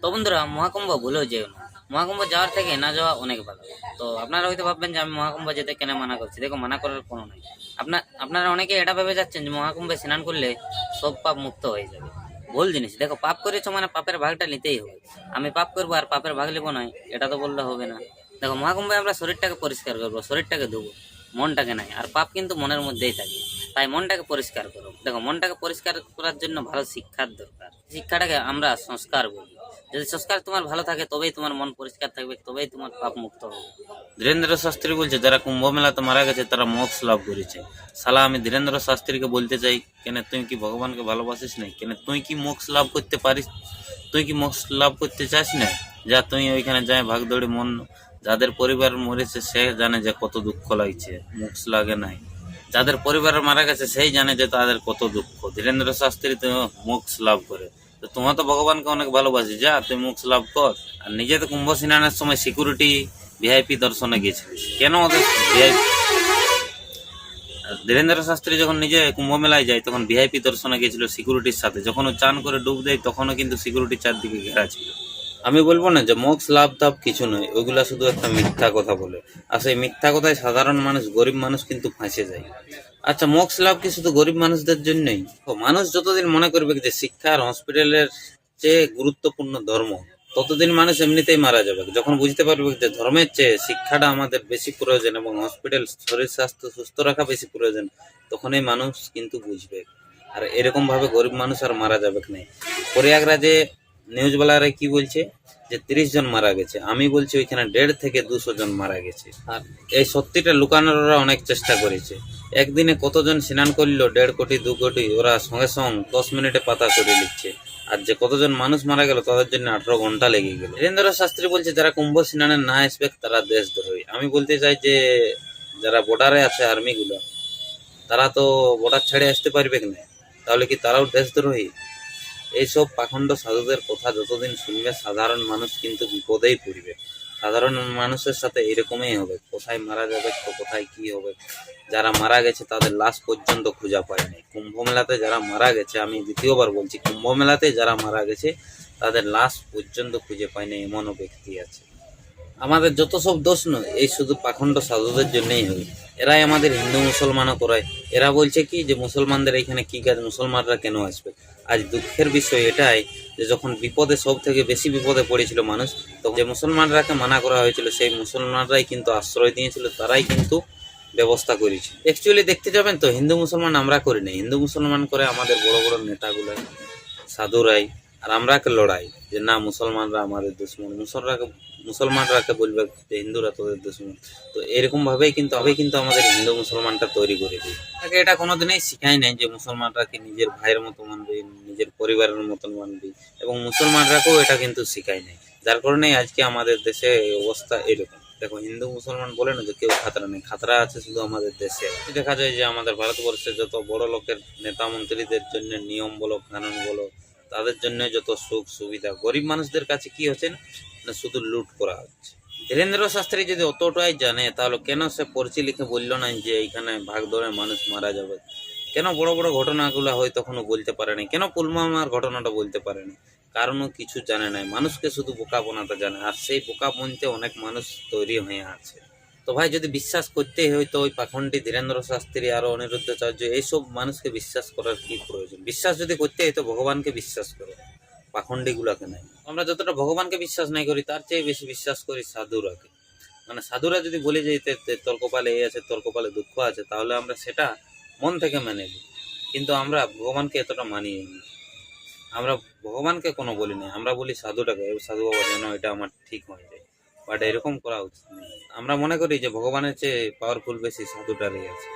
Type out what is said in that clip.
তো বন্ধুরা, মহাকুম্ভ ভুলেও যেও না। মহাকুম্ভ যাওয়ার থেকে না যাওয়া অনেক ভালো। তো আপনারা হয়তো ভাববেন যে আমি মহাকুম্ভ যেতে কেন মানা করছি। দেখো, মানা করার কোনো নাই। আপনারা অনেকে এটা ভেবে যাচ্ছেন যে মহাকুম্ভে স্নান করলে সব পাপ মুক্ত হয়ে যাবে। ভুল জিনিস। দেখো, পাপ করেছো মানে পাপের ভাগটা নিতেই হবে। আমি পাপ করবো আর পাপের ভাগ নেবো নয়, এটা তো বললে হবে না। দেখো, মহাকুম্ভে আমরা শরীরটাকে পরিষ্কার করবো, শরীরটাকে ধুবো, মনটাকে নাই। আর পাপ কিন্তু মনের মধ্যেই থাকে, তাই মনটাকে পরিষ্কার করো। দেখো, মনটাকে পরিষ্কার করার জন্য ভালো শিক্ষার দরকার। শিক্ষাটাকে আমরা সংস্কার বলি। যদি সংস্কার তোমার ভালো থাকে তবেই তোমার মন পরিষ্কার থাকবে, তবেই তোমার পাপ মুক্ত হবে। ধীরেন্দ্র শাস্ত্রী বলছে, যারা কুম্ভ মেলাতে মারা গেছে তারা মোক্ষ লাভ করেছে। শালা, আমি ধীরেন্দ্র শাস্ত্রীকে বলতে চাই, কেন তুই কি ভগবানকে ভালোবাসিস নাই? কেন তুই কি মোক্ষ লাভ করতে পারিস? তুই কি মোক্ষ লাভ করতে চাস না? যা তুই ওইখানে যায় ভাগ দৌড়ে মন। যাদের পরিবার মরেছে সে জানে যে কত দুঃখ লাগছে, মোক্ষ লাগে নাই। যাদের পরিবার মারা গেছে সেই জানে যে তাদের কত দুঃখ। ধীরেন্দ্র শাস্ত্রী তো মোক্ষ লাভ করে। তো তোমার তো ভগবানকে অনেক ভালোবাসি, যা তুই মোক্ষ লাভ কর। আর নিজে তো কুম্ভ স্নানের সময় সিকিউরিটি ভিআইপি দর্শনে গেছিলিস, কেন ওদের ভিআইপি? ধীরেন্দ্র শাস্ত্রী যখন নিজে কুম্ভ মেলায় যায় তখন ভিআইপি দর্শনে গেছিল সিকিউরিটির সাথে। যখন ও চান করে ডুব দেয় তখনও কিন্তু সিকিউরিটি চারদিকে ঘেরা ছিল। আমি বলবো না যে মোক্ষ লাভ টাভ কিছু নয়, ওইগুলা শুধু একটা মিথ্যা কথা বলে। আর সেই মিথ্যা কথায় সাধারণ মানুষ, গরিব মানুষ কিন্তু ফাঁসে যায়। আচ্ছা, মোক্ষ লাভ কি শুধু গরিব মানুষদের জন্যই? মানুষ যতদিন মনে করবে যে শিক্ষা আর হসপিটালের চেয়ে গুরুত্বপূর্ণ ধর্ম, ততদিন মানুষ এমনিতেই মারা যাবে। যখন বুঝতে পারবে যে ধর্মের চেয়ে শিক্ষাটা আমাদের বেশি প্রয়োজন এবং হসপিটাল, শরীর স্বাস্থ্য সুস্থ রাখা বেশি প্রয়োজন, তখনই মানুষ কিন্তু বুঝবে। আর এরকম ভাবে গরিব মানুষ আর মারা যাবে না। প্রয়াগরাজে নিউজওয়ালারা কি বলছে যে 30 জন মারা গেছে, আমি বলছি ওইখানে 150 থেকে 200 জন মারা গেছে। আর এই সত্যিটা লুকানোর ওরা অনেক চেষ্টা করেছে। একদিনে কতজন স্নান করলো, 1.5 কোটি 2 কোটি, ওরা সঙ্গে সঙ্গে 10 মিনিটে পাতা করে লিখছে। আর যে কতজন মানুষ মারা গেল তাদের জন্য 18 ঘন্টা লেগে গেল। ধীরেন্দ্র শাস্ত্রী বলছে, যারা কুম্ভ স্নানে না আসবে তারা দেশদ্রোহী। আমি বলতে চাই যে যারা বর্ডারে আছে আর্মি গুলো, তারা তো বর্ডার ছেড়ে আসতে পারবে না, তাহলে কি তারাও দেশদ্রোহী? এইসব পাখণ্ড সাধুদের কথা যতদিন শুনবে সাধারণ মানুষ কিন্তু বিপদেই পড়বে। সাধারণ মানুষের সাথে এরকমই হবে, কোথায় মারা যাবে তো কোথায় কি হবে। যারা মারা গেছে তাদের লাশ পর্যন্ত খুঁজে পায়নি। কুম্ভ মেলাতে যারা মারা গেছে, আমি দ্বিতীয়বার বলছি, কুম্ভ মেলাতে যারা মারা গেছে তাদের লাশ পর্যন্ত খুঁজে পায়নি, এমনও ব্যক্তি আছে। আমাদের যত সব দোষ নয়, এই শুধু পাখণ্ড সাধুদের জন্যই হবে। এরাই আমাদের হিন্দু মুসলমানও করায়। এরা বলছে কি যে মুসলমানদের এখানে কি কাজ, মুসলমানরা কেন আসবে? আজ দুঃখের বিষয় এটাই যে যখন বিপদে, সব থেকে বেশি বিপদে পড়েছিল মানুষ, তখন যে মুসলমানরাকে মানা করা হয়েছিল সেই মুসলমানরাই কিন্তু আশ্রয় দিয়েছিল, তারাই কিন্তু ব্যবস্থা করেছিল। অ্যাকচুয়ালি দেখতে যাবেন তো হিন্দু মুসলমান আমরা করি না, হিন্দু মুসলমান করে আমাদের বড় বড় নেতাগুলো, সাধুরাই। আর আমরাকে লড়াই যে না মুসলমানরা আমাদের দুশ্মন, মুসলমানরাকে বলবে যে হিন্দুরা তোদের দুশ্মন। তো এরকম ভাবেই কিন্তু আমাদের হিন্দু মুসলমানটা তৈরি করে দিই। তাকে এটা কোনোদিনই শিখাই নাই যে মুসলমানরাকে নিজের ভাইয়ের মতো মানবি, নিজের পরিবারের মতন মানবি, এবং মুসলমানরাকেও এটা কিন্তু শিখাই নাই। যার কারণে আজকে আমাদের দেশে অবস্থা এরকম। দেখো, হিন্দু মুসলমান বলে না যে কেউ খাতরা নেই, খাতরা আছে শুধু আমাদের দেশে। দেখা যায় যে আমাদের ভারতবর্ষে যত বড় লোকের নেতা মন্ত্রীদের জন্য নিয়ম বলো, কানুন বলো, তাদের জন্য যত সুখ সুবিধা, গরিব মানুষদের কাছে কি হচ্ছে না, শুধু লুট করা হচ্ছে। ধীরেন্দ্র শাস্ত্রী যদি অতটাই জানে তাহলে কেন সে পরিচি লিখে বললো না যে এইখানে ভাগ দৌড়ে মানুষ মারা যাবে? কেন বড় বড় ঘটনাগুলো হয় তখনও বলতে পারে না? কেন পুলওয়ামার ঘটনাটা বলতে পারে না? কারণও কিছু জানে না, মানুষকে শুধু বোকা বানাতে জানে। আর সেই বোকা বনতে অনেক মানুষ তৈরি হয়ে আছে। তো ভাই, যদি বিশ্বাস করতেই হয় তো ওই পাখন্ডী ধীরেন্দ্র শাস্ত্রী আর অনিরুদ্ধাচার্য এইসব মানুষকে বিশ্বাস করার কি প্রয়োজন? বিশ্বাস যদি করতে হয় তো ভগবানকে বিশ্বাস করো, পাখন্ডী গুলাকে নাই। আমরা যতটা ভগবানকে বিশ্বাস নাই করি তার চেয়ে বেশি বিশ্বাস করি সাধুরাকে। মানে সাধুরা যদি বলে যে তোর কপালে এই আছে, তোর কপালে দুঃখ আছে, তাহলে আমরা সেটা মন থেকে মেনে নিই। কিন্তু আমরা ভগবানকে এতটা মানিয়ে নিই। আমরা ভগবানকে কোনো বলি না, আমরা বলি সাধুটাকে, সাধু বাবা যেন এটা আমার ঠিক হয়ে যায়। বাট এরকম করা উচিত নেই। আমরা মনে করি যে ভগবানের চেয়ে পাওয়ারফুল বেশি সাধুটারই আছে।